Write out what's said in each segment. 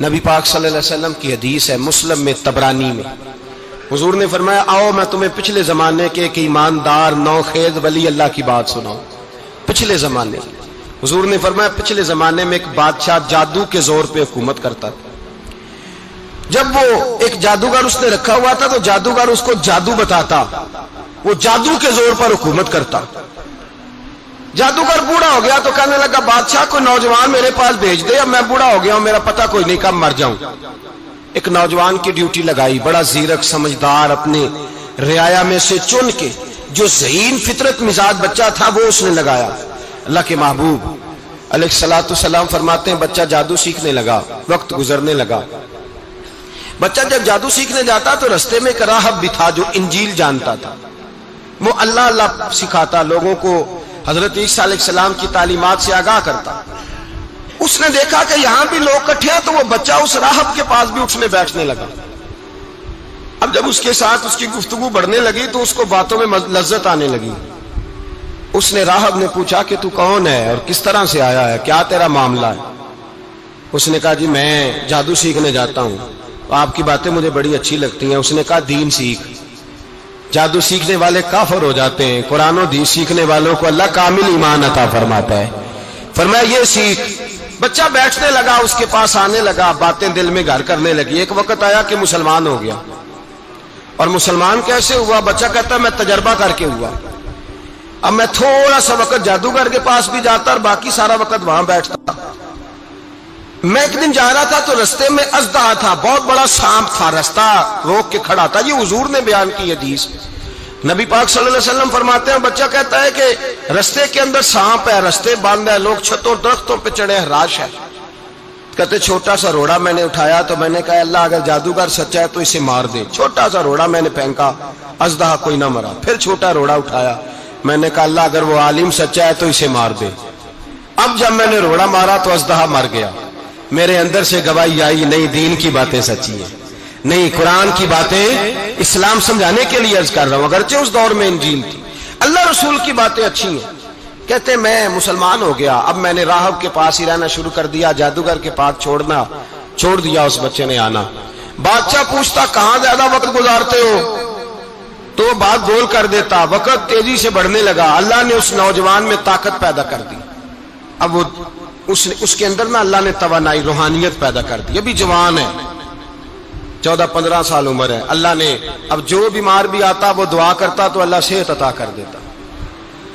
نبی پاک صلی اللہ علیہ وسلم کی حدیث ہے مسلم میں طبرانی میں، حضور نے فرمایا آؤ میں تمہیں پچھلے زمانے کے ایک ایماندار نوخیز ولی اللہ کی بات سناؤں۔ پچھلے زمانے حضور نے فرمایا پچھلے زمانے میں ایک بادشاہ جادو کے زور پہ حکومت کرتا تھا۔ جب وہ ایک جادوگر اس نے رکھا ہوا تھا تو جادوگر اس کو جادو بتاتا، وہ جادو کے زور پر حکومت کرتا۔ جادوگر بوڑھا ہو گیا تو کہنے لگا بادشاہ کوئی نوجوان میرے پاس بھیج دے، اب میں بوڑھا ہو گیا ہوں میرا پتہ کوئی نہیں کب مر جاؤں۔ ایک نوجوان کی ڈیوٹی لگائی، بڑا زیرک سمجھدار، اپنے رعایا میں سے چن کے جو ذہین فطرت مزاج بچہ تھا وہ اس نے لگایا۔ اللہ کے محبوب علیہ الصلوۃ والسلام فرماتے ہیں بچہ جادو سیکھنے لگا، وقت گزرنے لگا۔ بچہ جب جادو سیکھنے جاتا تو رستے میں ایک راہب بھی تھا جو انجیل جانتا تھا، وہ اللہ اللہ سکھاتا، لوگوں کو حضرت عیسیٰ علیہ السلام کی تعلیمات سے آگاہ کرتا۔ اس نے دیکھا کہ یہاں بھی لوگ اکٹھے ہیں تو وہ بچہ اس راہب کے پاس بھی اٹھنے بیٹھنے لگا۔ اب جب اس کے ساتھ اس کی گفتگو بڑھنے لگی تو اس کو باتوں میں لذت آنے لگی۔ اس نے راہب نے پوچھا کہ تو کون ہے اور کس طرح سے آیا ہے، کیا تیرا معاملہ ہے؟ اس نے کہا جی میں جادو سیکھنے جاتا ہوں، آپ کی باتیں مجھے بڑی اچھی لگتی ہیں۔ اس نے کہا دین سیکھ، جادو سیکھنے والے کافر ہو جاتے ہیں، قرآن و حدیث سیکھنے والوں کو اللہ کامل ایمان عطا فرماتا ہے۔ فرمایا یہ سیکھ۔ بچہ بیٹھنے لگا، اس کے پاس آنے لگا، باتیں دل میں گھر کرنے لگی۔ ایک وقت آیا کہ مسلمان ہو گیا، اور مسلمان کیسے ہوا؟ بچہ کہتا ہے میں تجربہ کر کے ہوا۔ اب میں تھوڑا سا وقت جادوگر کے پاس بھی جاتا اور باقی سارا وقت وہاں بیٹھتا۔ میں ایک دن جا رہا تھا تو رستے میں اژدہا تھا، بہت بڑا سانپ تھا، رستہ روک کے کھڑا تھا۔ یہ حضور نے بیان کی حدیث۔ نبی پاک صلی اللہ علیہ وسلم فرماتے ہیں بچہ کہتا ہے کہ رستے کے اندر سانپ ہے، رستے بند ہے، لوگ چھتوں درختوں پہ چڑھے ہیں، ہراش ہے۔ کہتے چھوٹا سا روڑا میں نے اٹھایا تو میں نے کہا اللہ اگر جادوگر سچا ہے تو اسے مار دے۔ چھوٹا سا روڑا میں نے پھینکا، اژدہا کوئی نہ مرا۔ پھر چھوٹا روڑا اٹھایا، میں نے کہا اللہ اگر وہ عالم سچا ہے تو اسے مار دے۔ اب جب میں نے روڑا مارا تو اژدہا مر گیا۔ میرے اندر سے گواہی آئی نہیں دین کی باتیں سچی ہیں، نہیں قرآن کی باتیں اسلام سمجھانے کے لیے عرض کر رہا ہوں، اگرچہ اس دور میں انجیل تھی، اللہ رسول کی باتیں اچھی ہیں۔ کہتے میں مسلمان ہو گیا، اب میں نے راہب کے پاس ہی رہنا شروع کر دیا، جادوگر کے پاس چھوڑ دیا اس بچے نے آنا۔ بادشاہ پوچھتا کہاں زیادہ وقت گزارتے ہو تو وہ بات گول کر دیتا، وقت تیزی سے بڑھنے لگا۔ اللہ نے اس نوجوان میں طاقت پیدا کر دی، اب وہ اس کے اندر نا اللہ نے توانائی روحانیت پیدا کر دی، ابھی جوان ہے، 14-15 سال عمر ہے۔ اللہ نے اب جو بیمار بھی آتا وہ دعا کرتا تو اللہ صحت عطا کر دیتا،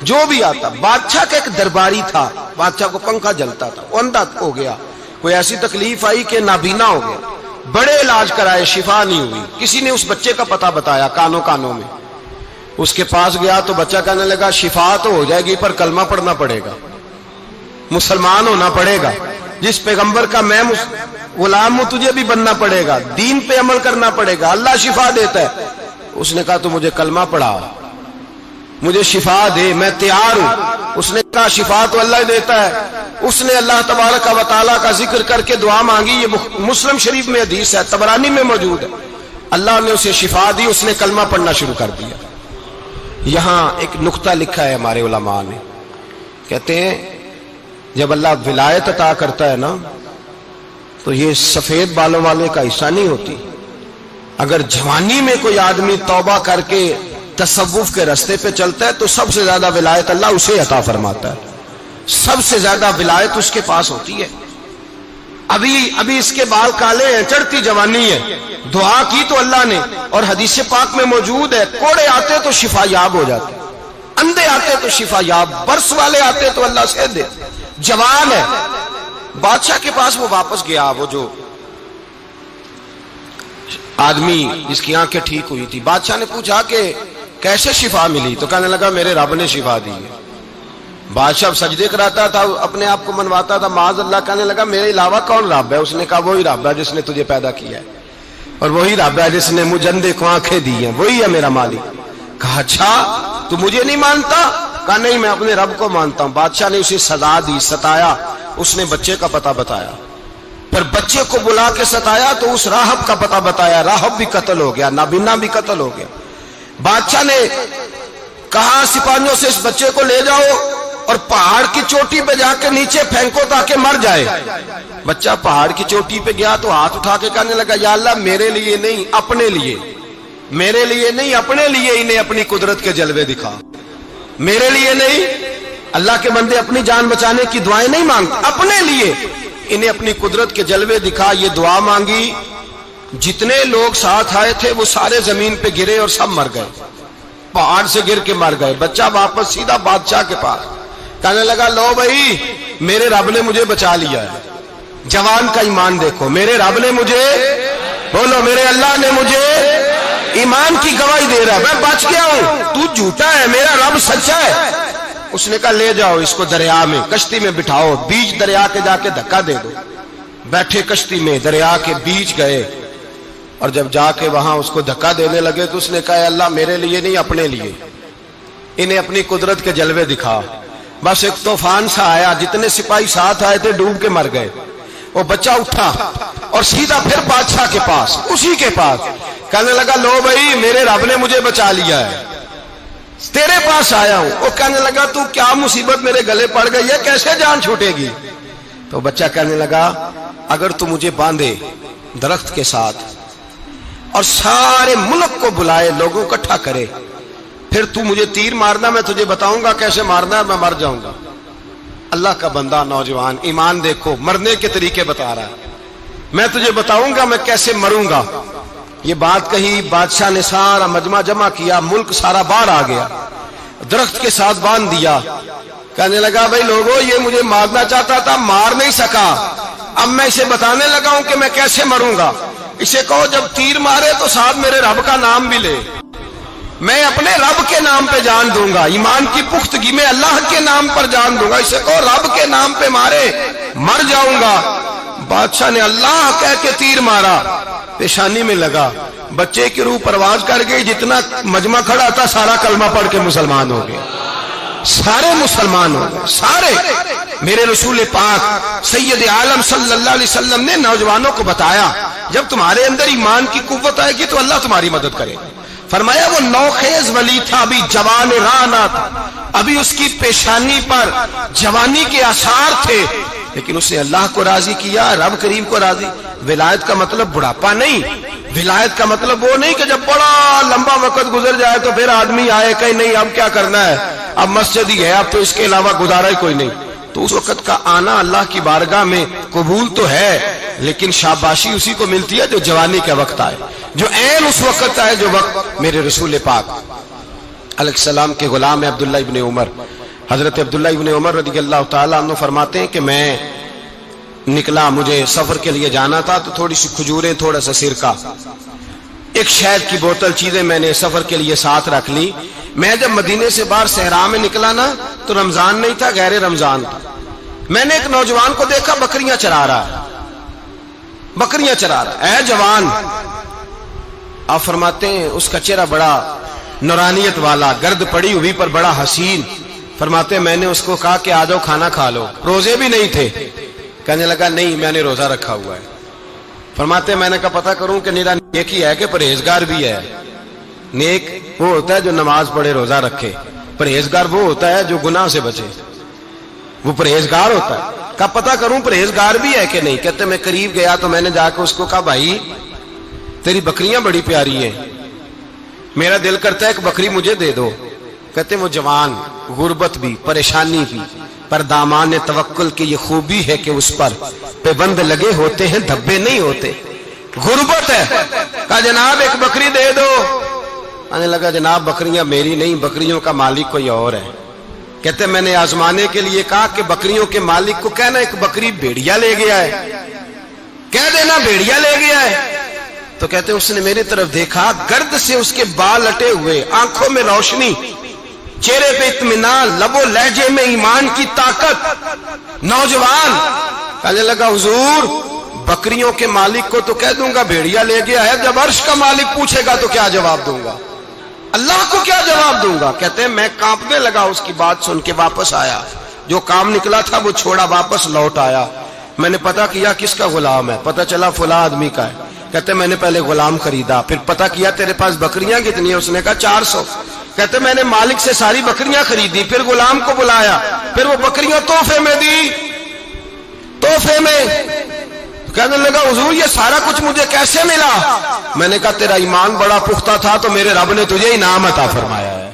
جو بھی آتا۔ بادشاہ کا ایک درباری تھا، بادشاہ کو پنکھا جلتا تھا، وہ اندھا ہو گیا، کوئی ایسی تکلیف آئی کہ نابینا ہو گیا، بڑے علاج کرائے شفا نہیں ہوئی۔ کسی نے اس بچے کا پتہ بتایا کانوں میں، اس کے پاس گیا تو بچہ کہنے لگا شفا تو ہو جائے گی پر کلمہ پڑھنا پڑے گا، مسلمان ہونا پڑے گا، جس پیغمبر کا میں غلام ہوں تجھے بھی بننا پڑے گا، دین پہ عمل کرنا پڑے گا، اللہ شفا دیتا ہے۔ اس نے کہا تو مجھے کلمہ پڑھا، مجھے شفا دے، میں تیار ہوں۔ اس نے کہا شفا تو اللہ دیتا ہے۔ اس نے اللہ تبارک و تعالیٰ کا ذکر کر کے دعا مانگی، یہ مسلم شریف میں حدیث ہے، طبرانی میں موجود ہے۔ اللہ نے اسے شفا دی، اس نے کلمہ پڑھنا شروع کر دیا۔ یہاں ایک نقطہ لکھا ہے ہمارے علماء نے، کہتے ہیں جب اللہ ولایت عطا کرتا ہے نا تو یہ سفید بالوں والے کا حصہ نہیں ہوتی۔ اگر جوانی میں کوئی آدمی توبہ کر کے تصوف کے رستے پہ چلتا ہے تو سب سے زیادہ ولایت اللہ اسے عطا فرماتا ہے، سب سے زیادہ ولایت اس کے پاس ہوتی ہے۔ ابھی اس کے بال کالے ہیں، چڑھتی جوانی ہے، دعا کی تو اللہ نے، اور حدیث پاک میں موجود ہے کوڑے آتے تو شفا یاب ہو جاتے، اندھے آتے تو شفا یاب، برس والے آتے تو اللہ سے دے، جوان ہے۔ بادشاہ کے پاس وہ واپس گیا، وہ جو آدمی جس کی آنکھیں ٹھیک ہوئی تھی۔ بادشاہ نے پوچھا کہ کیسے شفا ملی؟ تو کہنے لگا میرے رب نے شفا دی ہے۔ بادشاہ سجدے کراتا تھا، اپنے آپ کو منواتا تھا معاذ اللہ، کہنے لگا میرے علاوہ کون رب ہے؟ اس نے کہا وہی رب ہے جس نے تجھے پیدا کیا ہے، اور وہی رب ہے جس نے مجھے اندھے کو آنکھیں دی ہیں، وہی ہے میرا مالک۔ کہا اچھا تو مجھے نہیں مانتا؟ کہا نہیں میں اپنے رب کو مانتا ہوں۔ بادشاہ نے اسے سزا دی، ستایا، اس نے بچے کا پتہ بتایا، پھر بچے کو بلا کے ستایا تو اس راہب کا پتہ بتایا، راہب بھی قتل ہو گیا، نابینا بھی قتل ہو گیا۔ بادشاہ نے کہا سپاہیوں سے اس بچے کو لے جاؤ اور پہاڑ کی چوٹی پہ جا کے نیچے پھینکو تاکہ مر جائے. بچہ پہاڑ کی چوٹی پہ گیا تو ہاتھ اٹھا کے کہنے لگا یا اللہ میرے لیے نہیں اپنے لیے، میرے لیے نہیں اپنے لیے انہیں اپنی قدرت کے جلوے دکھا. میرے لیے نہیں، اللہ کے بندے اپنی جان بچانے کی دعائیں نہیں مانگتے، اپنے لیے انہیں اپنی قدرت کے جلوے دکھا. یہ دعا مانگی، جتنے لوگ ساتھ آئے تھے وہ سارے زمین پہ گرے اور سب مر گئے، پہاڑ سے گر کے مر گئے. بچہ واپس سیدھا بادشاہ کے پاس کہنے لگا لو بھائی میرے رب نے مجھے بچا لیا ہے. جوان کا ایمان دیکھو، میرے رب نے مجھے، بولو میرے اللہ نے مجھے ایمان کی گواہی دے رہا ہے، میں بچ گیا ہوں، تو جھوٹا ہے، میرا رب سچا ہے. اس نے کہا لے جاؤ اس کو دریا میں، کشتی میں بٹھاؤ، بیچ دریا کے جا کے دھکا دے دو. بیٹھے کشتی میں، دریا کے بیچ گئے، اور جب جا کے وہاں اس کو دھکا دینے لگے تو اس نے کہا اللہ میرے لیے نہیں اپنے لیے انہیں اپنی قدرت کے جلوے دکھا. بس ایک طوفان سا آیا، جتنے سپاہی ساتھ آئے تھے ڈوب کے مر گئے. وہ بچہ اٹھا اور سیدھا پھر بادشاہ کے پاس، اسی کے پاس کہنے لگا لو بھائی میرے رب نے مجھے بچا لیا ہے، تیرے پاس آیا ہوں. وہ کہنے لگا تو کیا مصیبت میرے گلے پڑ گئی ہے، کیسے جان چھوٹے گی؟ تو بچہ کہنے لگا اگر تو مجھے باندھے درخت کے ساتھ اور سارے ملک کو بلائے، لوگوں کو اکٹھا کرے، پھر تو مجھے تیر مارنا، میں تجھے بتاؤں گا کیسے مارنا ہے، میں مر جاؤں گا. اللہ کا بندہ نوجوان ایمان دیکھو، مرنے کے طریقے بتا رہا ہے، میں تجھے بتاؤں گا میں کیسے مروں گا. یہ بات کہی، بادشاہ نے سارا مجمع جمع کیا، ملک سارا باہر آ گیا، درخت کے ساتھ باندھ دیا. کہنے لگا بھائی لوگوں یہ مجھے مارنا چاہتا تھا، مار نہیں سکا، اب میں اسے بتانے لگا ہوں کہ میں کیسے مروں گا. اسے کہو جب تیر مارے تو ساتھ میرے رب کا نام بھی لے، میں اپنے رب کے نام پہ جان دوں گا، ایمان کی پختگی میں اللہ کے نام پر جان دوں گا. اسے کہو رب کے نام پہ مارے، مر جاؤں گا. بادشاہ نے اللہ کہہ کے تیر مارا، پیشانی میں لگا، بچے کی روح پرواز کر گئی. جتنا مجمع کھڑا تھا سارا کلمہ پڑھ کے مسلمان ہو گئے، سارے مسلمان ہو گئے سارے. میرے رسول پاک سید عالم صلی اللہ علیہ وسلم نے نوجوانوں کو بتایا جب تمہارے اندر ایمان کی قوت آئے گی تو اللہ تمہاری مدد کرے. فرمایا وہ نوخیز ولی تھا، ابھی جوان رانا تھا، ابھی اس کی پیشانی پر جوانی کے آثار تھے، لیکن اس نے اللہ کو راضی کیا، رب کریم کو راضی. ولایت کا مطلب بڑھاپا نہیں، ولایت کا مطلب وہ نہیں کہ جب بڑا لمبا وقت گزر جائے تو پھر آدمی آئے کہ نہیں اب کیا کرنا ہے، اب مسجد ہی ہے، اب تو اس کے علاوہ گزارا ہی کوئی نہیں. تو اس وقت کا آنا اللہ کی بارگاہ میں قبول تو ہے، لیکن شاباشی اسی کو ملتی ہے جو جوانی کا وقت آئے، جو عین اس وقت آئے جو وقت میرے رسول پاک علیہ السلام کے غلام عبداللہ ابن عمر، حضرت عبداللہ ابن عمر رضی اللہ تعالیٰ عنہ فرماتے ہیں کہ میں نکلا، مجھے سفر کے لیے جانا تھا، تو تھوڑی سی کھجوریں، تھوڑا سا سرکہ، ایک شہد کی بوتل، چیزیں میں نے سفر کے لیے ساتھ رکھ لی. میں جب مدینے سے باہر صحرا میں نکلا نا تو رمضان نہیں تھا، غیر رمضان تھا. میں نے ایک نوجوان کو دیکھا بکریاں چرا رہا ہے، بکریاں چرا رہا ہے. اے جوان، آپ فرماتے ہیں اس کا چہرہ بڑا نورانیت والا، گرد پڑی ہوئی پر بڑا حسین. فرماتے ہیں میں نے اس کو کہا کہ آ جاؤ کھانا کھا لو، روزے بھی نہیں تھے. کہنے لگا نہیں میں نے روزہ رکھا ہوا ہے. فرماتے ہیں میں نے کہا پتہ کروں کہ نیرا نیک ہی ہے کہ پرہیزگار بھی ہے. نیک وہ ہوتا ہے جو نماز پڑھے روزہ رکھے، پرہیزگار وہ ہوتا ہے جو گناہ سے بچے، وہ پرہیزگار ہوتا ہے. کہا پتہ کروں پرہیزگار بھی ہے کہ نہیں. کہتے میں قریب گیا تو میں نے جا کے اس کو کہا بھائی تیری بکریاں بڑی پیاری ہیں، میرا دل کرتا ہے ایک بکری مجھے دے دو. کہتے وہ جوان، غربت بھی، پریشانی بھی، پر دامان توکل کی یہ خوبی ہے کہ اس پر پابند لگے ہوتے ہیں، دھبے نہیں ہوتے. غربت ہے. کہا جناب ایک بکری دے دو. آنے لگا جناب بکریاں میری نہیں، بکریوں کا مالک کوئی اور ہے. کہتے میں نے آزمانے کے لیے کہا کہ بکریوں کے مالک کو کہنا ایک بکری بھیڑیا لے گیا ہے، کہہ دینا بھیڑیا لے گیا ہے. تو کہتے اس نے میری طرف دیکھا، گرد سے اس کے بال لٹے ہوئے، آنکھوں میں روشنی، چہرے پہ اطمینان، لب و لہجے میں ایمان کی طاقت. نوجوان کہنے لگا حضور بکریوں کے مالک کو تو کہہ دوں گا بھیڑیا لے گیا ہے، جب عرش کا مالک پوچھے گا تو کیا جواب دوں گا، اللہ کو کیا جواب دوں گا. کہتے ہیں میں کانپنے لگا، اس کی بات سن کے واپس آیا، جو کام نکلا تھا وہ چھوڑا، واپس لوٹ آیا. میں نے پتہ کیا کس کا غلام ہے، پتہ چلا فلاں آدمی کا ہے. کہتے میں نے پہلے غلام خریدا، پھر پتہ کیا تیرے پاس بکریاں کتنی ہیں، اس نے کہا 400. کہتے میں نے مالک سے ساری بکریاں خریدی، پھر غلام کو بلایا، پھر وہ بکریاں تحفے میں دی، تحفے میں۔ کہنے لگا حضور یہ سارا کچھ مجھے کیسے ملا؟ میں نے کہا تیرا ایمان بڑا پختہ تھا تو میرے رب نے تجھے انعام عطا فرمایا ہے۔